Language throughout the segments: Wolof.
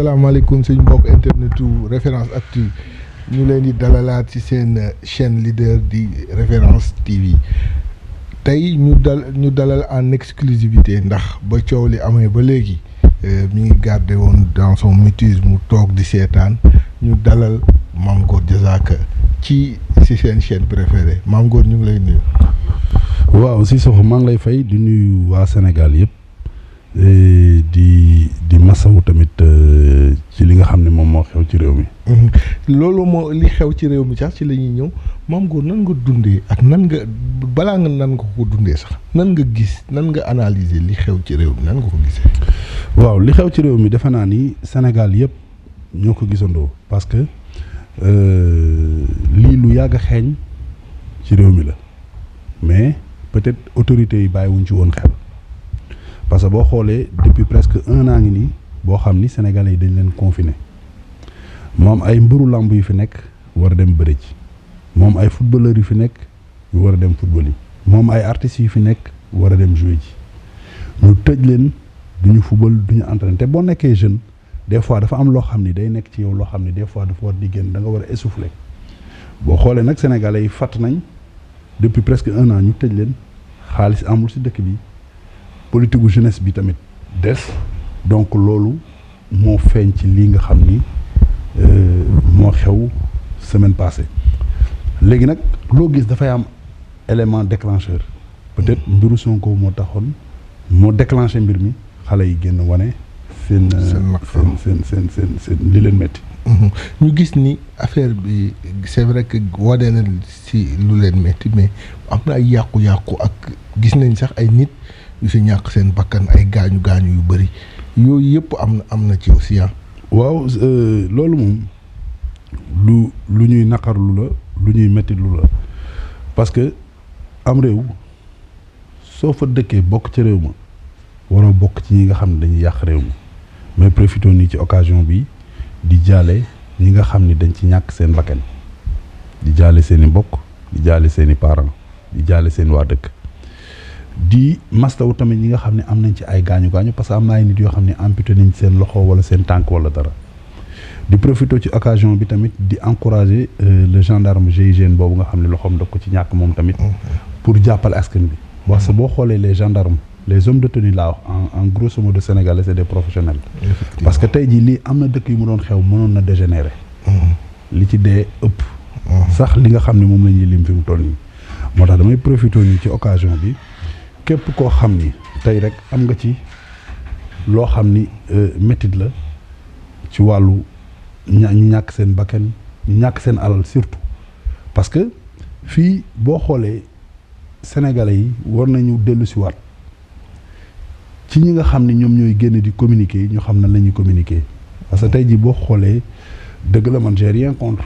asalaamaaleykum suñu mbokk internetu Référence Actu ñu leen di dalalaat ci seen chaîne leader di Référence TV tey ñu dalal en exclusivité ndax ba coow li amee ba léegi mi ngi gardé woon dans son mutisme mu toog di seetaan ñu dalal Mame Gor Diazaka ci seen chaîne préférée Mame Gor ñu ngi lay nuyu. waaw Cissokho maa ngi lay fay di nuyu waa Sénégal yëpp di masawu tamit ci li nga xam ne moom moo xew ci réew mi. loolu moo li xew ci réew mi sax ci la ñuy ñëw Mame Gor nan nga dundee ak nan nga balaa nga nan nga ko dundee sax nan nga gis nan nga analyser li xew ci réew mi nan nga ko gisee. waaw li xew ci réew mi defe naa ni Sénégal yëpp ñoo ko gisandoo parce que lii lu yàgg a xeeñ ci réew mi la mais peut-être autorités yi bàyyiwuñ ci woon xel. parce que boo xoolee depuis presque 1 an ngi nii boo xam ni sénégalais yi dañ leen confiné moom ay mbëru làmb yu fi nekk war a dem bëri ci moom ay footballeurs yu fi nekk yu war a dem football yi moom ay artistes yu fi nekk war a dem jouer ji ñu tëj leen duñu football duñu entraîné te boo nekkee jeune des fois dafa am loo xam ni day nekk ci yow loo xam ni des fois dafa war di génn da nga war a essouffler boo xoolee nag sénégalais yi fàtt nañ depuis presque 1 an ñu tëj leen xaalis amul si dëkk bi. politique gu jeunesse bi tamit des donc loolu moo feeñ ci lii nga xam ni moo xew semaine passée léegi nag loo gis dafay am élément déclencheur peut-être mbiru Sonko moo taxoon moo déclenché mbir mi xale yi génn wane seen li leen métti. ñu gis ni affaire bi c'est vrai que wane na si lu leen métti mais am na ay yàqu-yàqu ak gis nañ sax ay nit. yu si ñàkk seen bakkan ay gaañu yu bëri yooyu yëpp am na ci aussi waaw loolu moom lu ñuy naqarlu la lu ñuy metti lu la parce que am réew soo fa dëkkee bokk ci réew ma waroo bokk ci ñi nga xam ne dañuy yàq réew mi mais profité nii ci occasion bi di jaale ñi nga xam ni dañ ci ñàkk seen bakkan di jaale seen i mbokk di jaale seen i parents di jaale seen waa dëkk di mastaw tamit ñi nga xam ne am nañ ci ay gaañu parce que am na ay nit yoo xam ne amputé nañ seen loxo wala seen tànk wala dara di profité ci occasion bi tamit di encourager le gendarme GIGN boobu nga xam ne loxoom da ko ci ñàkk moom tamit pour jàppale askan bi parce que boo xoolee les gendarmes les hommes de tenue laa wax en grosso modo sénégalais c'est des professionnels parce que tey jii lii am na dëkk yu mu doon xew mënoon na dégénérer li ci dee ëpp sax li nga xam ne moom la ñuy lim fi mu toll nii moo tax damay profité nii ci occasion bi képp koo xam ni tey rek am nga ci loo xam ni métit la ci wàllu ñu ñàkk seen bakkan ñu ñàkk seen alal surtout parce que fii boo xoolee sénégalais yi war nañu dellu si waat ci ñi nga xam ni ñoom ñooy génn di communiquer ñu xam na la ñuy communiquer parce que tey jii boo xoolee dëgg la man j'ai rien contre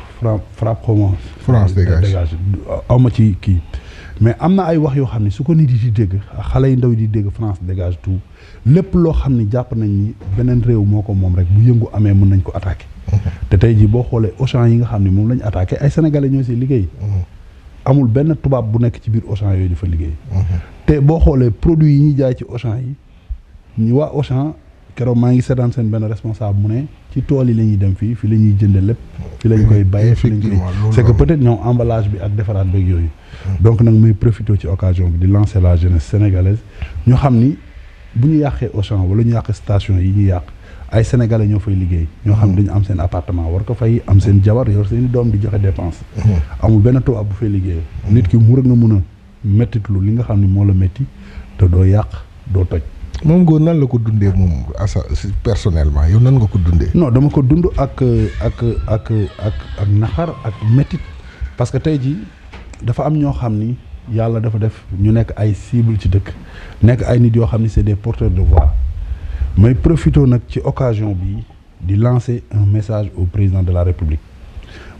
frappe comment France dégage awma ci kii mais am na ay wax yoo xam ne su ko nit yi di dégg xale yu ndaw yi di dégg France dégage tout lépp loo xam ne jàpp nañ ni beneen réew moo ko moom rek bu yëngu amee mën nañ ko attaqué te tey jii boo xoolee Auchan yi nga xam ne moom lañ attaqué ay sénégalais ñoo si liggéey amul benn tubaab bu nekk ci biir Auchan yooyu di fa liggéey te boo xoolee produits yi ñuy jaay ci Auchan yi ñu waa Auchan keroog maa ngi seetaan seen benn responsable mu ne ci tool yi la ñuy dem fii la ñuy jënde lépp fi lañ koy bàyyee fi lañ koy c'est que peut-être ñoom emballage bi ak defaraat beeg yooyu donc nag muy profité ci occasion bi di lancer la jeunesse sénégalaise ñu xam ni bu ñu yàqee Auchan wala ñu yàqee station yi ñu yàq ay sénégalais ñoo fay liggéey ñoo xam ne dañu am seen appartement war ko fay am seen jabar yor seen i doom di joxe dépense amul benn tubaab bu fay liggéey nit ki mu rek nga mun a mettitlu li nga xam ne moo la métti te doo yàq doo toj Mame Gor nan la ko dundee moom personnellement yow nan nga ko dundee. non dama ko dund ak naxar ak métit parce que tey jii dafa am ñoo xam ni yàlla dafa def ñu nekk ay cible ci dëkk nekk ay nit yoo xam ni c'est des porteurs de voix may profité nag ci occasion bi di lancer un message au président de la République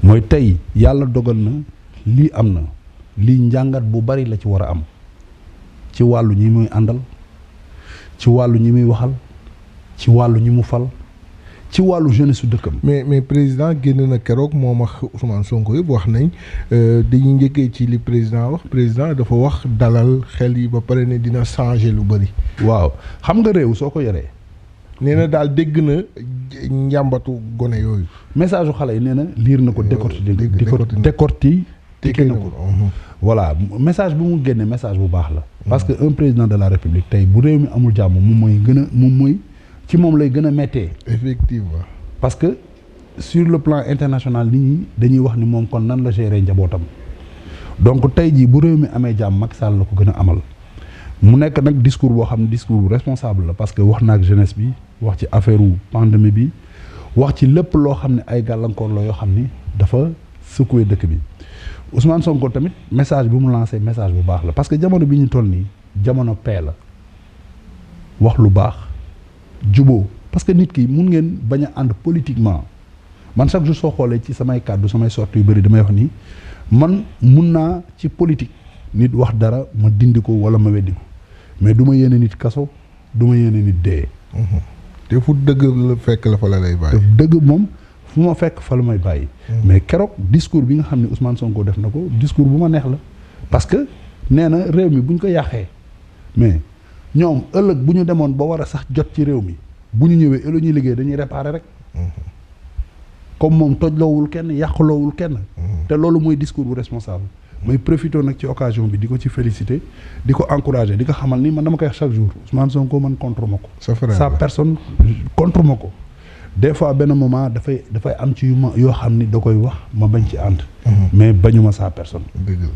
mooy tey yàlla dogal na lii am na lii njàngat bu bari la ci war a am ci wàllu ñi muy àndal. ci wàllu ñi muy waxal ci wàllu ñi mu fal ci wàllu jeunesse su dëkkam. mais président génn na keroog moom ak Ousmane Sonko yëpp wax nañ dañuy njëkkee ci li président wax président dafa wax dalal xel yi ba pare ne dina changer lu bëri. waaw xam nga réew soo ko yoree nee na daal dégg na njàmbatu gone yooyu. message yu xale yi nee na liir na ko décortiquer na ko. voilà message bu mu génne message bu baax la. parce que un président de la république tey bu réew mi amul jàmm moom mooy ci moom lay gën a méttee. effectivement. parce que sur le plan international nit ñi dañuy wax ni moom kon nan la gérer njabootam donc tey jii bu réew mi amee jàmm Macky Sall la ko gën a amal mu nekk nag discours boo xam ne discours bu responsable la parce que wax na ak jeunesse bi wax ci affaire pandémie bi wax ci lépp loo xam ne ay gàllankoor la yoo xam ni dafa secouer dëkk bi Ousmane Sonko tamit message bi mu lancé message bu baax la parce que jamono bi ñu toll nii jamono paix la wax lu baax juboo parce que nit ki mun ngeen bañ a ànd politiquement man chaque jour soo xoolee ci samay kàddu samay sorties yu bëri damay wax ni man mun naa ci politique nit wax dara ma dindi ko wala ma weddi ko mais du ma yéene nit kaso du ma yéene nit dee. te fu dëgg la fekk la fa la lay bàyyi. dëgg moom fu ma fekk fa la may bàyyi. mais keroog discours bi nga xam ne Ousmane Sonko def na ko discours bu ma neex la parce que nee na réew mi bu ñu ko yàqee mais ñoom ëllëg bu ñu demoon ba war a sax jot ci réew mi bu ñu ñëwee ëllëg ñuy liggéey dañuy réparer rek. comme moom tojloowul kenn yàqloowul kenn. te loolu mooy discours bu responsable. may profité nag ci occasion bi di ko ci féliciter di ko encourager di ko xamal ni man dama koy wax chaque jour Ousmane Sonko man contre ma ko. sa personne contre ma ko. des fois benn moment dafay am ci yoo xam ni da koy wax ma bañ ci ànd. mais bañuma sa personne.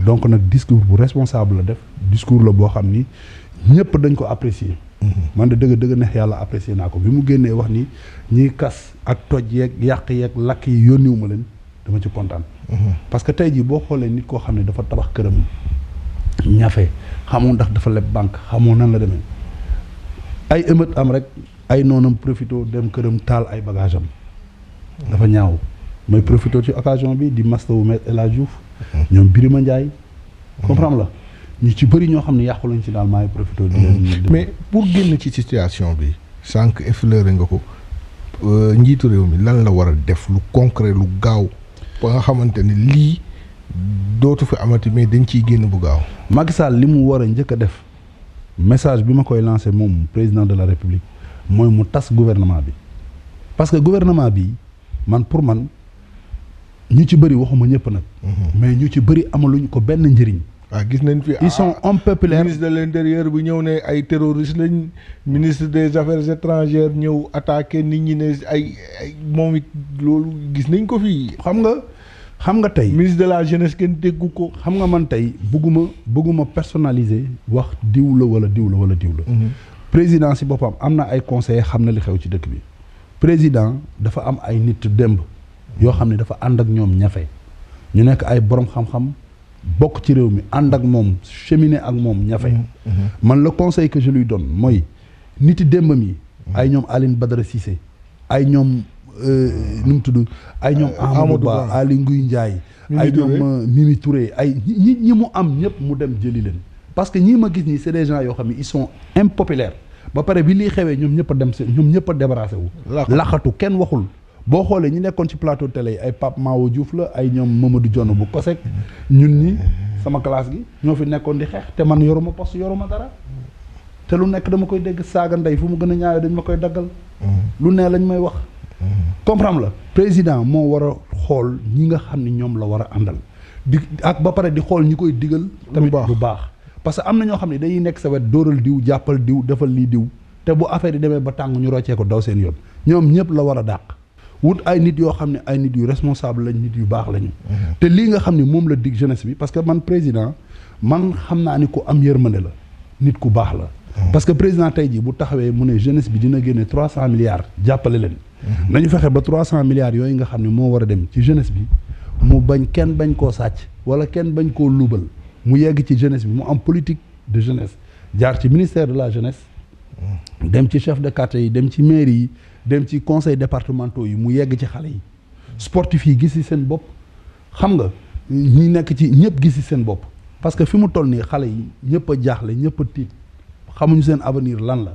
donc nag discours bu responsable la def discours la boo xam ni ñëpp dañ ko apprécier. man de dëgg neex yàlla apprécier naa ko bi mu génnee wax ni ñiy kas ak toj yeeg yàq yeeg lakk yi yónniwu ma leen dama ci kontaan. parce que tey jii boo xoolee nit koo xam ne dafa tabax këram ñafe xamoo ndax dafa leb banque xamoo nan la demee ay émeute am rek ay noonam profito dem këram taal ay bagage am dafa ñaaw mooy profito ci occasion bi di mastawu Me El Hadji Diouf ñoom Birima Ndiaye comprendre la ñu ci bëri ñoo xam ne yàqu lañ ci daal maay profito di leen mais pour génn ci situation bi sànq effleuré nga ko njiitu réew mi lan la war a def lu concret lu gaaw ba nga xamante ni lii dootu fi amati mais dañ ciy génn bu gaaw. Macky Sall li mu war a njëkk a def message bi ma koy lancé moom président de la république mooy mu tas gouvernement bi parce que gouvernement bi man pour man ñu ci bëri waxuma ñëpp nag. mais ñu ci bëri amaluñ ko benn njëriñ. waaw gis nañ fi ils sont impopulaires. ministre de l'intérieur bu ñëw ne ay terroristes lañ ministre des affaires étrangères ñëw attaqué nit ñi ne ay moom it loolu gis nañ ko fii. xam nga tey. ministre de la jeunesse kenn déggu ko. xam nga man tey bëgguma personnaliser wax diw la wala diw la wala diw la. président si boppam am na ay conseillers xam na li xew ci dëkk bi. président dafa am ay nit démb yoo xam ne dafa ànd ak ñoom ñafe ñu nekk ay borom xam-xam. bokk ci réew mi ànd ak moom cheminer ak moom ñafe man le conseil que je lui donne mooy niti démbam yi ay ñoom Aline Badara Cissé ay ñoom nu mu tudd ay ñoom Amadou Ba Aly Ngouille Ndiaye ay ñoom Mimi Touré ay ñi mu am ñëpp mu dem jëli leen parce que ñii ma gis nii c'est des gens yoo xam ne ils sont impopulaires ba pare bi lii xewee ñoom ñëpp a dem ñoom ñëpp a débarrassé wu laxatu kenn waxul boo xoolee ñi nekkoon ci plateau télé yi ay Pape Mawo Diouf la ay ñoom Mamadou Dione bu Kosek ñun ñi sama classe gi ñoo fi nekkoon di xeex te man yoruma poste yoruma dara te lu nekk dama koy dégg saaga ndey fu mu gën a ñaawee dañ ma koy daggal lu ne lañ may wax comprendre la président moo war a xool ñi nga xam ne ñoom la war a àndal di ak ba pare di xool ñi koy digal tamit bu baax parce que am na ñoo xam ne dañuy nekk sa wet dóoral diw jàppal diw defal lii diw te bu affaire yi demee ba tàng ñu roccee ko daw seen yoon ñoom ñëpp la war a dàq wut ay nit yoo xam ne ay nit yu responsable lañ nit yu baax lañu. te lii nga xam ne moom la dig jeunesse bi parce que man président man xam naa ni ku am yërmande la nit ku baax la. parce que président tey jii bu taxawee mu ne jeunesse bi dina génne 300 milliards jàppale leen. nañu fexe ba 300 milliards yooyu nga xam ne moo war a dem ci jeunesse bi mu kenn bañ koo sàcc wala kenn bañ koo luubal mu yegg ci jeunesse bi mu am politique de jeunesse jaar ci ministère de la jeunesse. dem ci chef de quartier yi dem ci mairie yi. dem ci conseil départementaux yi mu yegg ci xale yi sportif yi gis ci seen bopp xam nga ñi nekk ci ñëpp gis ci seen bopp parce que fi mu toll nii xale yi ñëpp a jaaxle ñëpp a tiit xamuñu seen avenir lan la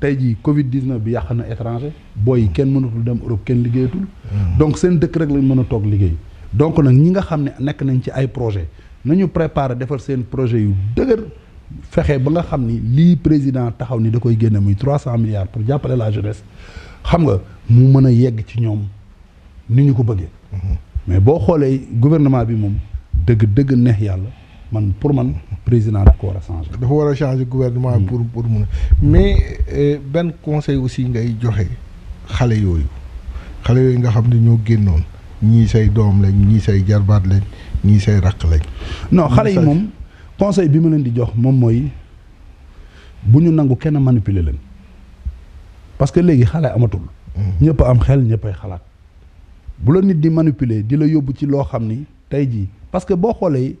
tey jii Covid 19 bi yàq na étranger booy yi kenn mënatul dem Europe kenn liggéeyatul donc seen dëkk rek lañ mën a toog liggéey donc nag ñi nga xam ne nekk nañ ci ay projet nañu préparer defar seen projet yu dëgër fexe ba nga xam ni lii président taxaw ni da koy génne muy 300 milliards pour jàppale la jeunesse xam nga mu mën a yegg ci ñoom ni ñu ko bëggee. mais boo xoolee gouvernement bi moom dëgg neex yàlla pour man président daf ko war a changer. dafa war a changer gouvernement pour mun a mais benn conseil aussi ngay joxe xale yooyu nga xam ne ñoo génnoon ñii say doom lañ ñii say jarbaat lañ ñii say raq lañ. non xale yi moom conseil bi ma leen di jox moom mooy bu ñu nangu kenn manipuler leen parce que léegi xale amatul. ñëpp am xel ñëppay xalaat. bu la nit di manipuler di la yóbbu ci loo xam ni tey jii parce que boo xoolee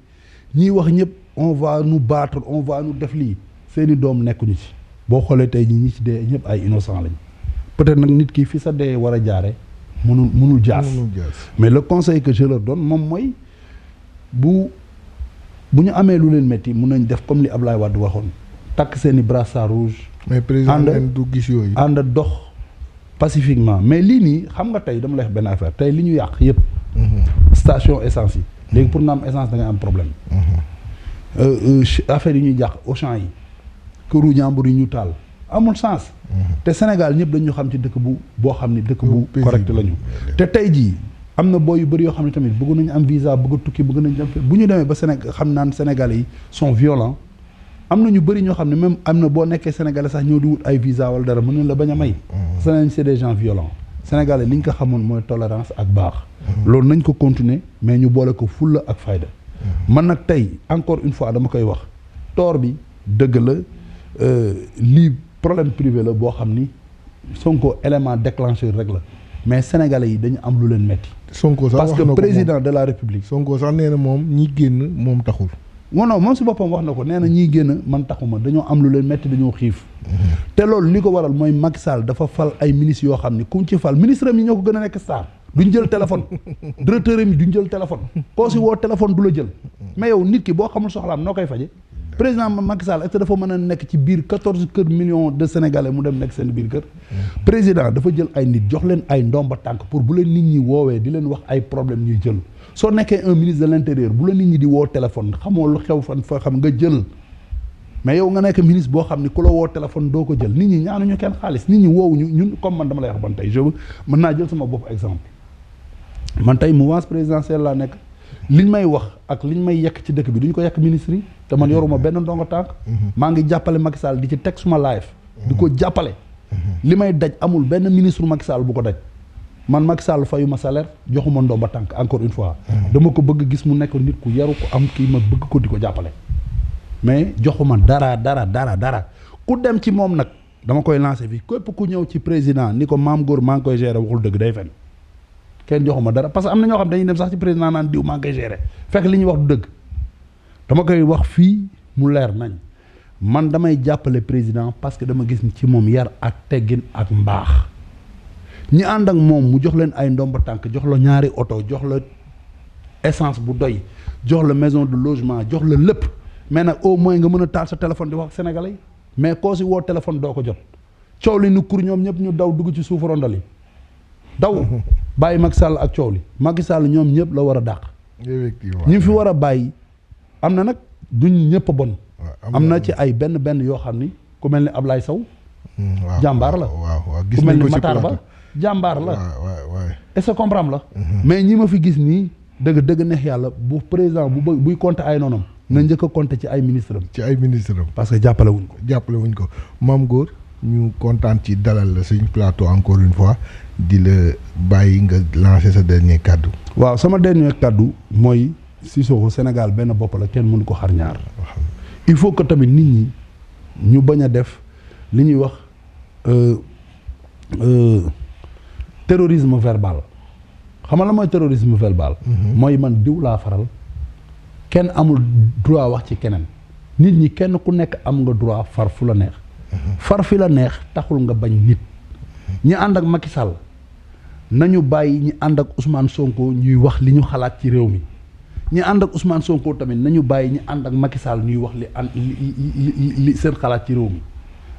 ñiy wax ñëpp on va nous battre on va nous def lii seeni doom nekkuñu ci boo xoolee tey jii ñi ci dee ñëpp ay innocent lañ peut-être nag nit ki fi sa dee war a jaare mënul jaas mais le conseil que je leur donne moom mooy bu ñu amee lu leen métti mun nañ def comme li Ablaye Wade waxoon takk seeni brassard rouge mais président du gis yooyu ànd dox pacifiquement mais lii nii xam nga tey dama lay wax benn affaire tey li ñu yàq yëpp station essence yi léegi pour nga am essence da ngay am problème affaire yi ñuy yàq Auchan yi këru ñàmbur yi ñu taal amul sens te Sénégal ñëpp dañu xam ci dëkk boo xam ni dëkk bu correct la ñu te tey jii am na booy yu bëri yoo xam ne tamit bëgg nañu am visa bëgg a tukki bëgg nañu dem bu ñu demee ba Sénégal xam naan Sénégalais yi sont violents am na ñu bëri ñoo xam ne même am na boo nekkee Sénégalais sax ñëw di wut ay visa wala dara mën nañ la bañ a may c'est des gens violents Sénégalais li ñu ko xamoon mooy tolérance ak baax loolu nañ ko continuer mais ñu boole ko fulla ak fayda man nag tey encore une fois dama koy wax tort bi dëgg la lii problème privé la boo xam ni Sonko élément déclencheur rek la mais sénégalais yi dañu am lu leen metti Sonko sax parce que président de la république Sonko sax nee na moom ñi génn moom taxul non moom si boppam wax na ko nee na ñiy génn man taxuma dañoo am lu leen metti dañoo xiif te loolu li ko waral mooy Macky Sall dafa fal ay ministres yoo xam ni ku ci fal ministre am yi ñoo ko gën a nekk star duñ jël téléphone directeur am yi duñ jël téléphone koo si woo téléphone du la jël mais yow nit ki boo xamul soxlaam noo koy faje président Macky Sall est-ce que dafa mën a nekk ci biir 14 millions de sénégalais mu dem nekk seen biir kër président dafa jël ay nit jox leen ay ndomba tànk pour bu leen nit ñi woowee di leen wax ay problème ñuy jël soo nekkee un ministre de l'intérieur bu la nit ñi di woo téléphone xamoo lu xew fan fa xam nga jël mais yow nga nekk ministre boo xam ne ku la woo téléphone doo ko jël nit ñi ñaanuñu kenn xaalis nit ñi woowuñu ñun comme man dama lay wax ban tey mën naa jël sama bopp exemple man tey mouvance présidentielle laa nekk liñ may wax ak liñ may yekk ci dëkk bi duñ ko yekk ministre yi te man yoruma benn ndongo tànk maa ngi jàppale Macky Sall di ci teg suma live di ko jàppale li may daj amul benn ministre Macky Sall bu ko daj man Macky Sall fayuma salaire joxuma ndomba tànk encore une fois dama ko bëgg gis mu nekk nit ku yaru ko am kii ma bëgg ko di ko jàppale mais joxuma dara ku dem ci moom nag dama koy lancer fii képp ku ñëw ci président ni ko maam góor maa ngi koy gérer waxul dëgg day fen kenn joxuma dara parce que am na ñoo xam dañuy dem sax ci président naan diw maa ngi koy gérer fekk li ñuy wax du dëgg dama koy wax fii mu leer nañ man damay jàppale président parce que dama gis ci moom yar ak teggin ak mbaax ñi ànd ak moom mu jox leen ay ndomba tànk jox la ñaari oto jox la essence bu doy jox la maison de logement jox la lépp mais nag au moins nga mën a taal sa téléphone di wax ak sénégalais mais koo si woo téléphone doo ko jot coow li nu kur ñoom ñëpp ñu daw dugg ci suufu rondal yi daw bàyyi Macky Sall ak coow li Macky Sall ñoom ñëpp la war a dàq ñi fi war a bàyyi am na nag duñ ñëpp a bon am na ci ay benn yoo xam ni ku mel ni Ablaye Sow jàmbaar la ku mel ni Matar Ba jàmbaar la est-ce que comprendre la mais ñi ma fi gis nii dëgg neex yàlla bu président buy compter ay noonam na njëkk a compter ci ay ministre am parce que jàppale wuñ ko Mame Goor ñu kontaan ci dalal la suñ plateau encore une fois di la bàyyi nga lancer sa dernier kaddu waaw sama dernier kaddu mooy Sissoko Sénégal benn bopp la kenn mënu ko xar ñaar il faut que tamit nit ñi ñu bañ a def li ñuy wax terrorisme verbal xam nga la mooy terrorisme verbal mooy man diw laa faral kenn amul droit wax ci keneen nit ñi kenn ku nekk am nga droit far fu la neex far fi la neex taxul nga bañ nit ñi ànd ak Macky Sall nañu bàyyi ñi ànd ak Ousmane Sonko ñuy wax li ñu xalaat ci réew mi ñi ànd ak Ousmane Sonko tamit nañu bàyyi ñi ànd ak Macky Sall ñuy wax li seen xalaat ci réew mi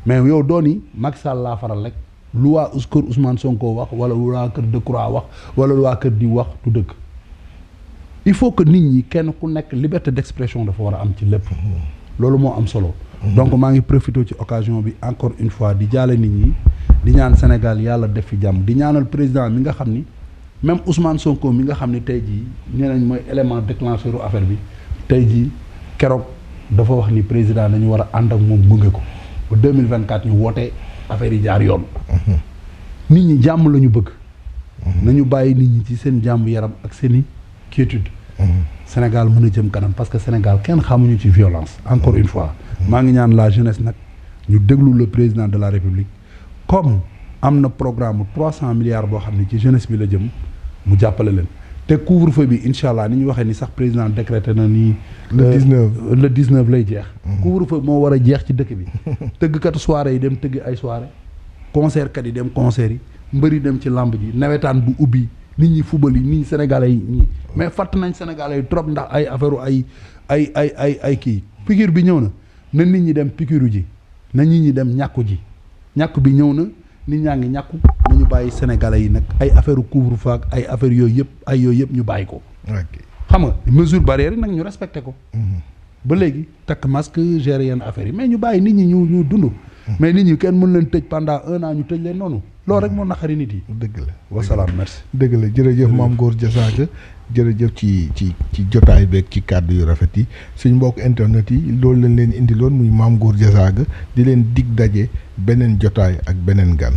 mais yow dooni Macky Sall laa faral rek lu waa kër Ousmane Sonko wax wala lu waa kër Decroix wax wala lu waa kër di wax du dëgg il faut que nit ñi kenn ku nekk liberté d'expression dafa war a am ci lépp loolu moo am solo. donc maa ngi profité ci occasion bi encore une fois di jaale nit ñi di ñaan Sénégal yàlla def fi jàmm di ñaanal président mi nga xam ni même Ousmane Sonko mi nga xam ni tey jii nee nañ mooy élément déclencheur u affaire bi tey jii keroog dafa wax ni président dañu war a ànd ak moom gunge ko ba 2024 ñu woote affaire yi jaar yoon. nit ñi jàmm la ñu bëgg. nañu bàyyi nit ñi ci seen jàmm yaram ak seen i quiétude. Sénégal mën a jëm kanam parce que Sénégal kenn xamuñu ci violence encore une fois. maa ngi ñaan la jeunesse nag ñu déglu le président de la République comme am na programme 300 milliards boo xam ne ci jeunesse bi la jëm mu jàppale leen te couvre-feu bi incha allah ni ñu waxee ni sax président décrété na ni. le 19 lay jeex. couvre-feu moo war a jeex ci dëkk bi. tëggkatu soirée yi dem tëgg ay soirée concert kat yi dem concert yi mbëri dem ci lamb ji nawetaan bu ubbi nit ñi fubal yi nit ñi sénégalais yi ñi mais fàtt nañ sénégalais yi trop ndax ay affaire ay kii piqûre bi ñëw na nit ñi dem piqûre ji na nit ñi dem ñàkku ji ñàkk bi ñëw na nit ñaa ngi ñàkku nañu bàyyi sénégalais yi nag ay affaire couvre-feu ak ay affaire yooyu yëpp ñu bàyyi ko. xam nga mesure barrière yi nag ñu respecté ko. ba léegi takk masque gérer yenn affaires yi mais ñu bàyyi nit ñi ñu dund. mais nit ñi kenn mën leen tëj pendant 1 an ñu tëj leen noonu loolu rek moo naqari nit yi. dëgg la wasalaam merci. dëgg la jërëjëf Mame Gor Diazaka jërëjëf ci jotaay beeg ci kàddu yu rafet yi suñ mbokk internet yi loolu lañ leen indiloon muy Mame Gor Diazaka di leen dig daje beneen jotaay ak beneen gan.